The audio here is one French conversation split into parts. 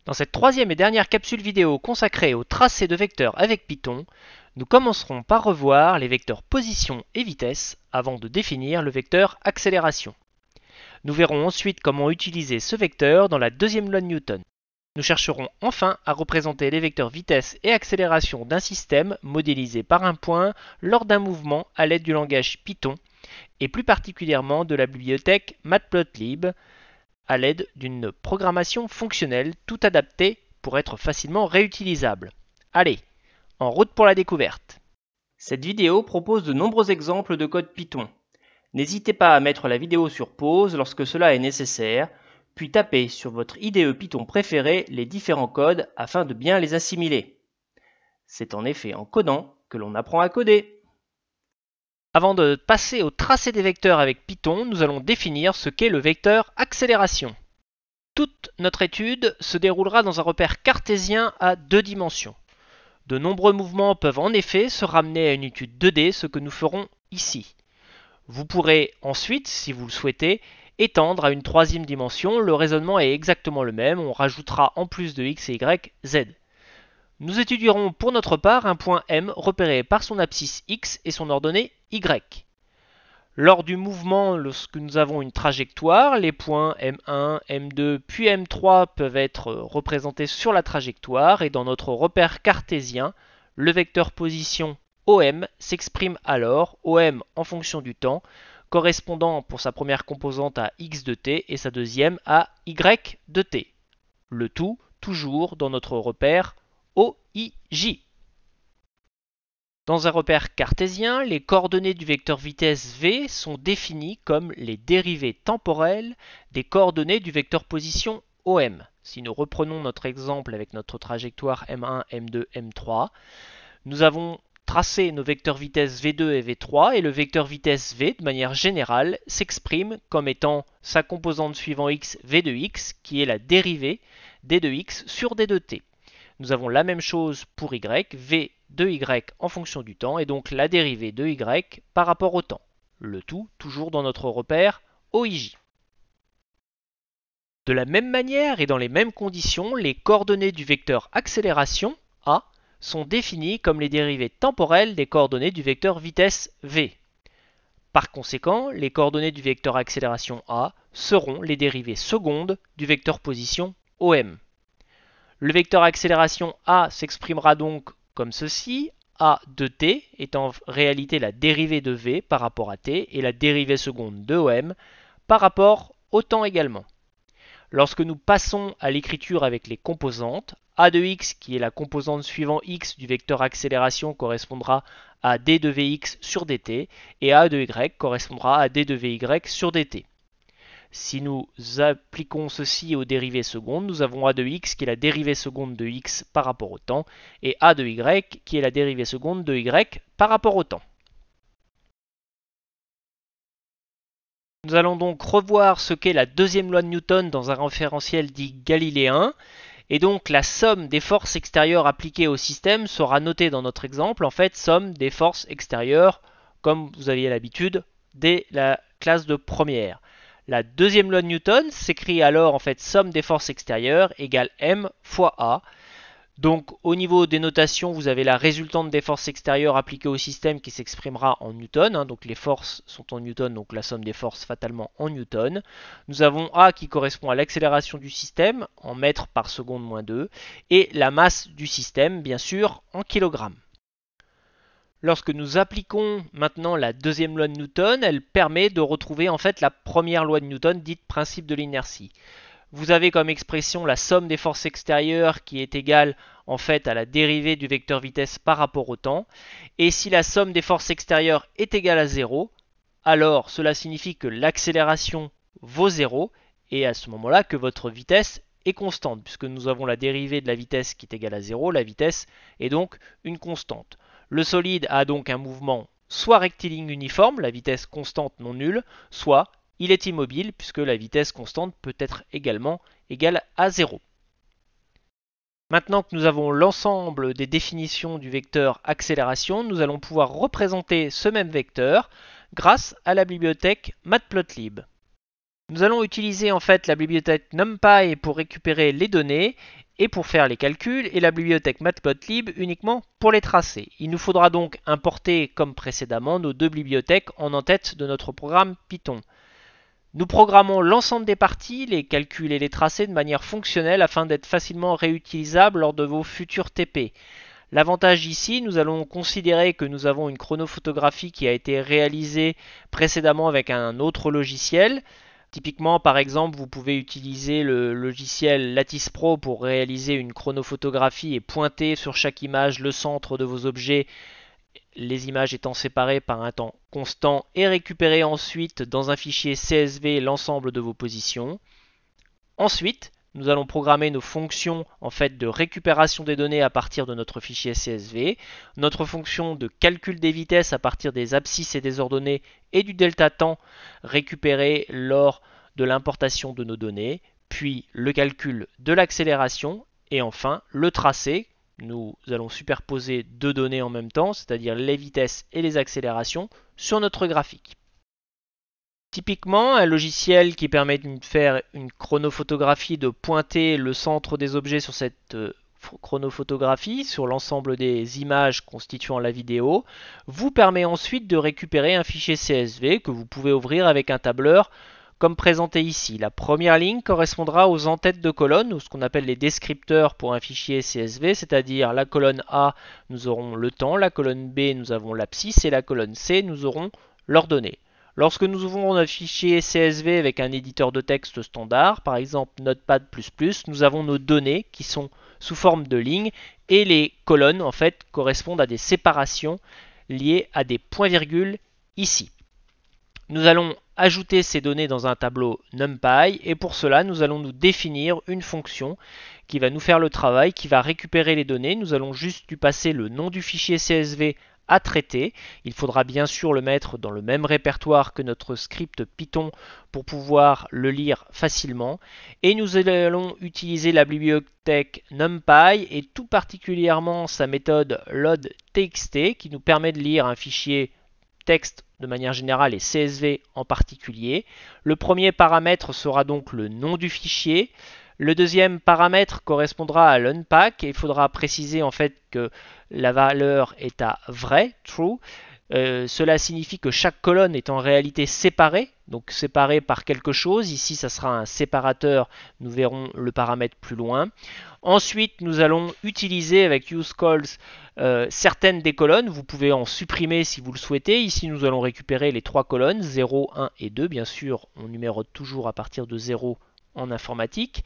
Dans cette troisième et dernière capsule vidéo consacrée au tracé de vecteurs avec Python, nous commencerons par revoir les vecteurs position et vitesse avant de définir le vecteur accélération. Nous verrons ensuite comment utiliser ce vecteur dans la deuxième loi de Newton. Nous chercherons enfin à représenter les vecteurs vitesse et accélération d'un système modélisé par un point lors d'un mouvement à l'aide du langage Python et plus particulièrement de la bibliothèque Matplotlib à l'aide d'une programmation fonctionnelle tout adaptée pour être facilement réutilisable. Allez, en route pour la découverte. Cette vidéo propose de nombreux exemples de code Python. N'hésitez pas à mettre la vidéo sur pause lorsque cela est nécessaire, puis tapez sur votre IDE Python préféré les différents codes afin de bien les assimiler. C'est en effet en codant que l'on apprend à coder. Avant de passer au tracé des vecteurs avec Python, nous allons définir ce qu'est le vecteur accélération. Toute notre étude se déroulera dans un repère cartésien à deux dimensions. De nombreux mouvements peuvent en effet se ramener à une étude 2D, ce que nous ferons ici. Vous pourrez ensuite, si vous le souhaitez, étendre à une troisième dimension. Le raisonnement est exactement le même, on rajoutera en plus de x et y, z. Nous étudierons pour notre part un point M repéré par son abscisse x et son ordonnée y. Lors du mouvement, lorsque nous avons une trajectoire, les points M1, M2 puis M3 peuvent être représentés sur la trajectoire et dans notre repère cartésien, le vecteur position OM s'exprime alors, OM en fonction du temps, correspondant pour sa première composante à x de t et sa deuxième à y de t. Le tout toujours dans notre repère OIJ. Dans un repère cartésien, les coordonnées du vecteur vitesse v sont définies comme les dérivées temporelles des coordonnées du vecteur position OM. Si nous reprenons notre exemple avec notre trajectoire M1, M2, M3, nous avons tracé nos vecteurs vitesse V2 et V3 et le vecteur vitesse V, de manière générale, s'exprime comme étant sa composante suivant x V de x, qui est la dérivée d de x sur d de t. Nous avons la même chose pour y, v de y en fonction du temps, et donc la dérivée de y par rapport au temps. Le tout toujours dans notre repère OIJ. De la même manière et dans les mêmes conditions, les coordonnées du vecteur accélération, a, sont définies comme les dérivées temporelles des coordonnées du vecteur vitesse v. Par conséquent, les coordonnées du vecteur accélération a seront les dérivées secondes du vecteur position OM. Le vecteur accélération a s'exprimera donc comme ceci, a de t est en réalité la dérivée de v par rapport à t et la dérivée seconde de OM par rapport au temps également. Lorsque nous passons à l'écriture avec les composantes, a de x qui est la composante suivant x du vecteur accélération correspondra à d de vx sur dt et a de y correspondra à d de vy sur dt. Si nous appliquons ceci aux dérivées secondes, nous avons a de x qui est la dérivée seconde de x par rapport au temps et a de y qui est la dérivée seconde de y par rapport au temps. Nous allons donc revoir ce qu'est la deuxième loi de Newton dans un référentiel dit galiléen. Et donc la somme des forces extérieures appliquées au système sera notée dans notre exemple, en fait, somme des forces extérieures, comme vous aviez l'habitude, dès la classe de première. La deuxième loi de Newton s'écrit alors en fait somme des forces extérieures égale m fois a. Donc au niveau des notations, vous avez la résultante des forces extérieures appliquées au système qui s'exprimera en newton. Donc les forces sont en newton, donc la somme des forces fatalement en newton. Nous avons A qui correspond à l'accélération du système en mètres par seconde moins 2 et la masse du système bien sûr en kilogrammes. Lorsque nous appliquons maintenant la deuxième loi de Newton, elle permet de retrouver en fait la première loi de Newton dite principe de l'inertie. Vous avez comme expression la somme des forces extérieures qui est égale en fait à la dérivée du vecteur vitesse par rapport au temps. Et si la somme des forces extérieures est égale à 0, alors cela signifie que l'accélération vaut 0 et à ce moment-là que votre vitesse est constante puisque nous avons la dérivée de la vitesse qui est égale à 0, la vitesse est donc une constante. Le solide a donc un mouvement soit rectiligne uniforme, la vitesse constante non nulle, soit il est immobile puisque la vitesse constante peut être également égale à 0. Maintenant que nous avons l'ensemble des définitions du vecteur accélération, nous allons pouvoir représenter ce même vecteur grâce à la bibliothèque Matplotlib. Nous allons utiliser en fait la bibliothèque NumPy pour récupérer les données et pour faire les calculs, et la bibliothèque Matplotlib uniquement pour les tracés. Il nous faudra donc importer, comme précédemment, nos deux bibliothèques en en-tête de notre programme Python. Nous programmons l'ensemble des parties, les calculs et les tracés de manière fonctionnelle afin d'être facilement réutilisables lors de vos futurs TP. L'avantage ici, nous allons considérer que nous avons une chronophotographie qui a été réalisée précédemment avec un autre logiciel. Typiquement, par exemple, vous pouvez utiliser le logiciel Lattice Pro pour réaliser une chronophotographie et pointer sur chaque image le centre de vos objets, les images étant séparées par un temps constant, et récupérer ensuite dans un fichier CSV l'ensemble de vos positions. Ensuite, nous allons programmer nos fonctions de récupération des données à partir de notre fichier CSV, notre fonction de calcul des vitesses à partir des abscisses et des ordonnées et du delta temps récupéré lors de l'importation de nos données, puis le calcul de l'accélération et enfin le tracé. Nous allons superposer deux données en même temps, c'est-à-dire les vitesses et les accélérations sur notre graphique. Typiquement, un logiciel qui permet de faire une chronophotographie, de pointer le centre des objets sur cette chronophotographie, sur l'ensemble des images constituant la vidéo, vous permet ensuite de récupérer un fichier CSV que vous pouvez ouvrir avec un tableur comme présenté ici. La première ligne correspondra aux en-têtes de colonne, ou ce qu'on appelle les descripteurs pour un fichier CSV, c'est-à-dire la colonne A, nous aurons le temps, la colonne B, nous avons l'abscisse, et la colonne C, nous aurons l'ordonnée. Lorsque nous ouvrons notre fichier CSV avec un éditeur de texte standard, par exemple Notepad++, nous avons nos données qui sont sous forme de lignes et les colonnes correspondent à des séparations liées à des points-virgules ici. Nous allons ajouter ces données dans un tableau NumPy et pour cela nous allons nous définir une fonction qui va nous faire le travail, qui va récupérer les données. Nous allons juste lui passer le nom du fichier CSV à traiter. Il faudra bien sûr le mettre dans le même répertoire que notre script Python pour pouvoir le lire facilement. Et nous allons utiliser la bibliothèque NumPy et tout particulièrement sa méthode load_txt qui nous permet de lire un fichier texte de manière générale et CSV en particulier. Le premier paramètre sera donc le nom du fichier. Le deuxième paramètre correspondra à l'unpack et il faudra préciser que la valeur est à vrai, true. Cela signifie que chaque colonne est en réalité séparée, donc séparée par quelque chose. Ici, ça sera un séparateur, nous verrons le paramètre plus loin. Ensuite, nous allons utiliser avec useCalls certaines des colonnes. Vous pouvez en supprimer si vous le souhaitez. Ici, nous allons récupérer les trois colonnes, 0, 1 et 2. Bien sûr, on numérote toujours à partir de 0 en informatique.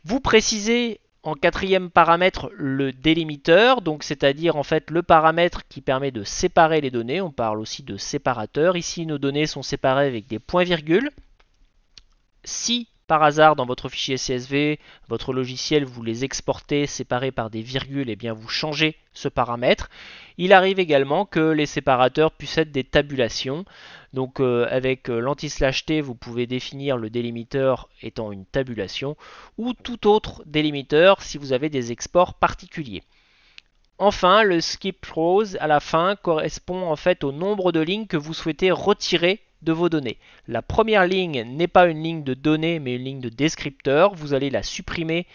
Vous précisez en quatrième paramètre le délimiteur, donc c'est-à-dire le paramètre qui permet de séparer les données. On parle aussi de séparateur. Ici, nos données sont séparées avec des points-virgules. Si par hasard dans votre fichier CSV, votre logiciel vous les exportez séparés par des virgules, et bien vous changez ce paramètre. Il arrive également que les séparateurs puissent être des tabulations. Donc avec l'anti/t, vous pouvez définir le délimiteur étant une tabulation ou tout autre délimiteur si vous avez des exports particuliers. Enfin, le skip rows à la fin correspond au nombre de lignes que vous souhaitez retirer de vos données. La première ligne n'est pas une ligne de données mais une ligne de descripteur. Vous allez la supprimer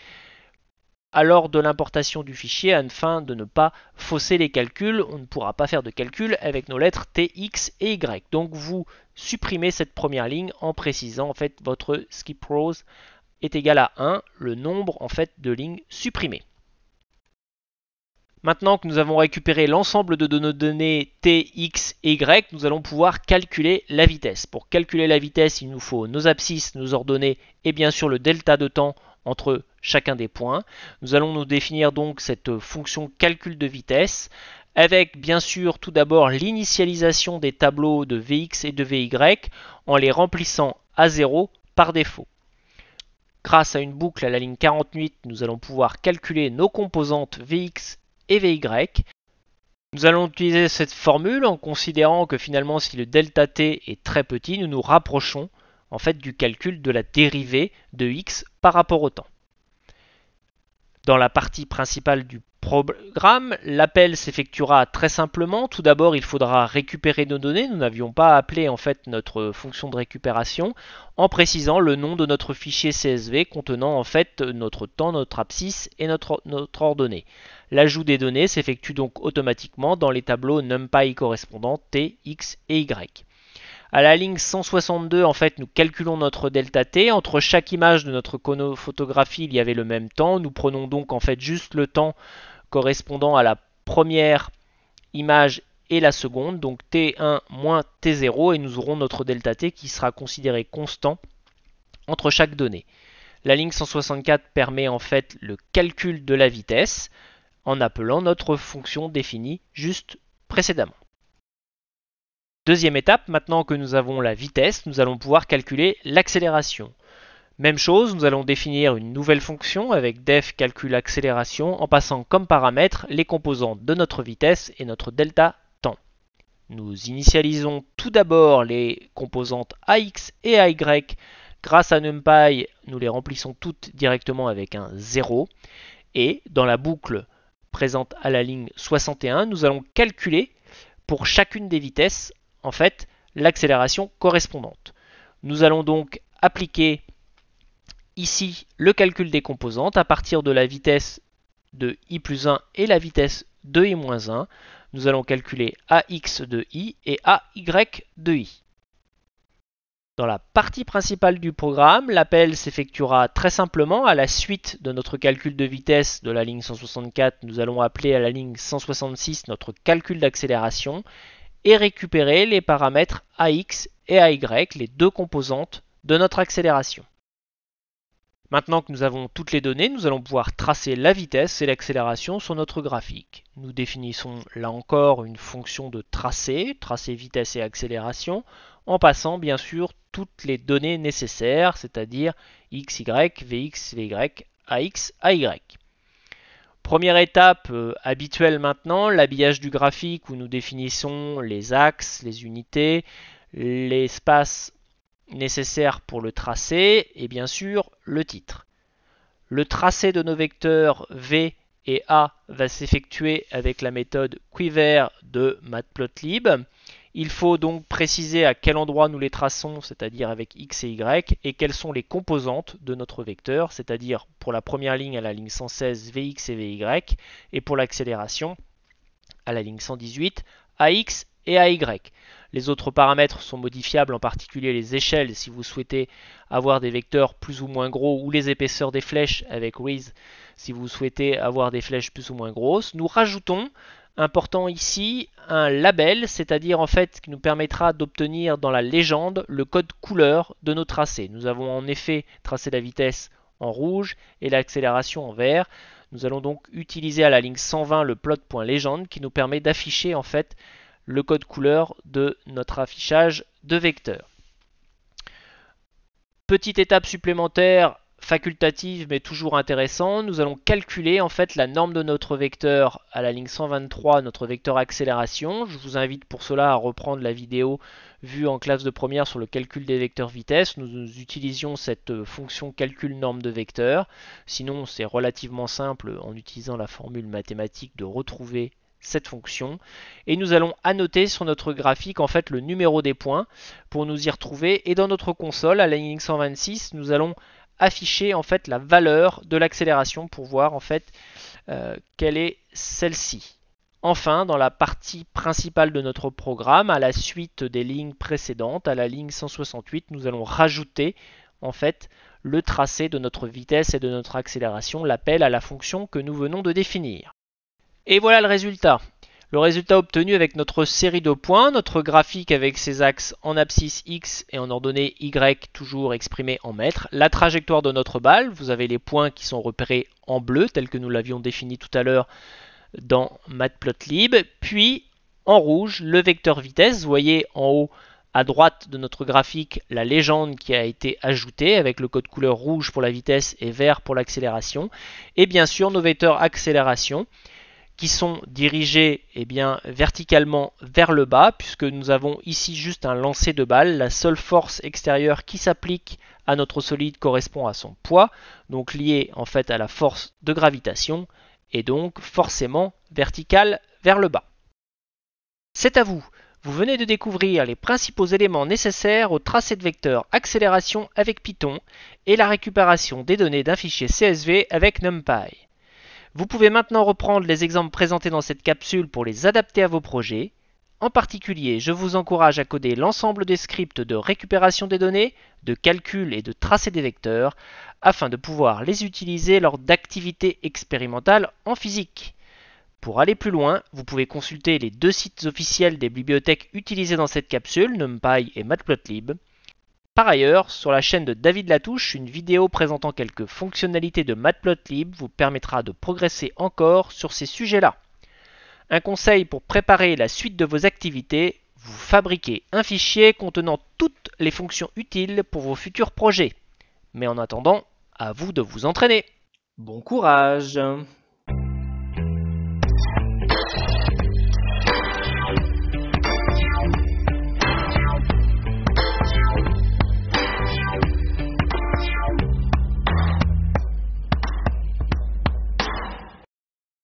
lors de l'importation du fichier afin de ne pas fausser les calculs. On ne pourra pas faire de calcul avec nos lettres T, X et Y. Donc vous supprimez cette première ligne en précisant votre skip rows est égal à 1, le nombre de lignes supprimées. Maintenant que nous avons récupéré l'ensemble de nos données T, X et Y, nous allons pouvoir calculer la vitesse. Pour calculer la vitesse, il nous faut nos abscisses, nos ordonnées et bien sûr le delta de temps entre chacun des points. Nous allons nous définir donc cette fonction calcul de vitesse avec bien sûr tout d'abord l'initialisation des tableaux de Vx et de Vy en les remplissant à 0 par défaut. Grâce à une boucle à la ligne 48, nous allons pouvoir calculer nos composantes Vx et Vy. Nous allons utiliser cette formule en considérant que finalement si le delta t est très petit, nous nous rapprochons du calcul de la dérivée de x par rapport au temps. Dans la partie principale du programme. L'appel s'effectuera très simplement. Tout d'abord, il faudra récupérer nos données. Nous n'avions pas appelé en fait notre fonction de récupération en précisant le nom de notre fichier CSV contenant en fait notre temps, notre abscisse et notre ordonnée. L'ajout des données s'effectue donc automatiquement dans les tableaux NumPy correspondants T, X et Y. À la ligne 162, en fait, nous calculons notre delta t. Entre chaque image de notre photographie, il y avait le même temps. Nous prenons donc en fait juste le temps correspondant à la première image et la seconde, donc T1 moins T0, et nous aurons notre delta t qui sera considéré constant entre chaque donnée. La ligne 164 permet en fait le calcul de la vitesse en appelant notre fonction définie juste précédemment. Deuxième étape, maintenant que nous avons la vitesse, nous allons pouvoir calculer l'accélération. Même chose, nous allons définir une nouvelle fonction avec def calcul accélération en passant comme paramètres les composantes de notre vitesse et notre delta temps. Nous initialisons tout d'abord les composantes AX et AY. Grâce à NumPy, nous les remplissons toutes directement avec un 0. Et dans la boucle présente à la ligne 61, nous allons calculer pour chacune des vitesses en fait l'accélération correspondante. Nous allons donc appliquer ici le calcul des composantes à partir de la vitesse de i plus 1 et la vitesse de i moins 1. Nous allons calculer ax de i et ay de i. Dans la partie principale du programme, l'appel s'effectuera très simplement à la suite de notre calcul de vitesse de la ligne 164. Nous allons appeler à la ligne 166 notre calcul d'accélération et récupérer les paramètres AX et AY, les deux composantes de notre accélération. Maintenant que nous avons toutes les données, nous allons pouvoir tracer la vitesse et l'accélération sur notre graphique. Nous définissons là encore une fonction de tracé vitesse et accélération, en passant bien sûr toutes les données nécessaires, c'est-à-dire x, y, vx, vy, ax, ay. Première étape habituelle maintenant, l'habillage du graphique où nous définissons les axes, les unités, l'espace nécessaire pour le tracé et bien sûr le titre. Le tracé de nos vecteurs V et A va s'effectuer avec la méthode quiver de Matplotlib. Il faut donc préciser à quel endroit nous les traçons, c'est-à-dire avec X et Y, et quelles sont les composantes de notre vecteur, c'est-à-dire pour la première ligne à la ligne 116, Vx et Vy, et pour l'accélération à la ligne 118, Ax et Ay. Les autres paramètres sont modifiables, en particulier les échelles si vous souhaitez avoir des vecteurs plus ou moins gros, ou les épaisseurs des flèches avec With si vous souhaitez avoir des flèches plus ou moins grosses. Nous rajoutons, important ici, un label, c'est-à-dire en fait qui nous permettra d'obtenir dans la légende le code couleur de nos tracés. Nous avons en effet tracé la vitesse en rouge et l'accélération en vert. Nous allons donc utiliser à la ligne 120 le plot.legend qui nous permet d'afficher en fait le code couleur de notre affichage de vecteurs. Petite étape supplémentaire, facultative mais toujours intéressant, nous allons calculer en fait la norme de notre vecteur à la ligne 123, notre vecteur accélération. Je vous invite pour cela à reprendre la vidéo vue en classe de première sur le calcul des vecteurs vitesse. Nous utilisions cette fonction calcul norme de vecteur. Sinon c'est relativement simple en utilisant la formule mathématique de retrouver cette fonction, et nous allons annoter sur notre graphique en fait le numéro des points pour nous y retrouver, et dans notre console à la ligne 126 nous allons afficher en fait la valeur de l'accélération pour voir en fait quelle est celle-ci. Enfin, dans la partie principale de notre programme, à la suite des lignes précédentes, à la ligne 168, nous allons rajouter en fait le tracé de notre vitesse et de notre accélération, l'appel à la fonction que nous venons de définir. Et voilà le résultat. Le résultat obtenu avec notre série de points, notre graphique avec ses axes en abscisse X et en ordonnée Y toujours exprimés en mètres, la trajectoire de notre balle, vous avez les points qui sont repérés en bleu tels que nous l'avions défini tout à l'heure dans Matplotlib, puis en rouge le vecteur vitesse, vous voyez en haut à droite de notre graphique la légende qui a été ajoutée avec le code couleur rouge pour la vitesse et vert pour l'accélération, et bien sûr nos vecteurs accélération qui sont dirigés verticalement vers le bas, puisque nous avons ici juste un lancer de balle. La seule force extérieure qui s'applique à notre solide correspond à son poids, donc lié en fait à la force de gravitation, et donc forcément verticale vers le bas. C'est à vous. Vous venez de découvrir les principaux éléments nécessaires au tracé de vecteur accélération avec Python et la récupération des données d'un fichier CSV avec NumPy. Vous pouvez maintenant reprendre les exemples présentés dans cette capsule pour les adapter à vos projets. En particulier, je vous encourage à coder l'ensemble des scripts de récupération des données, de calcul et de tracé des vecteurs, afin de pouvoir les utiliser lors d'activités expérimentales en physique. Pour aller plus loin, vous pouvez consulter les deux sites officiels des bibliothèques utilisées dans cette capsule, NumPy et Matplotlib. Par ailleurs, sur la chaîne de David Latouche, une vidéo présentant quelques fonctionnalités de Matplotlib vous permettra de progresser encore sur ces sujets-là. Un conseil pour préparer la suite de vos activités, vous fabriquez un fichier contenant toutes les fonctions utiles pour vos futurs projets. Mais en attendant, à vous de vous entraîner. Bon courage!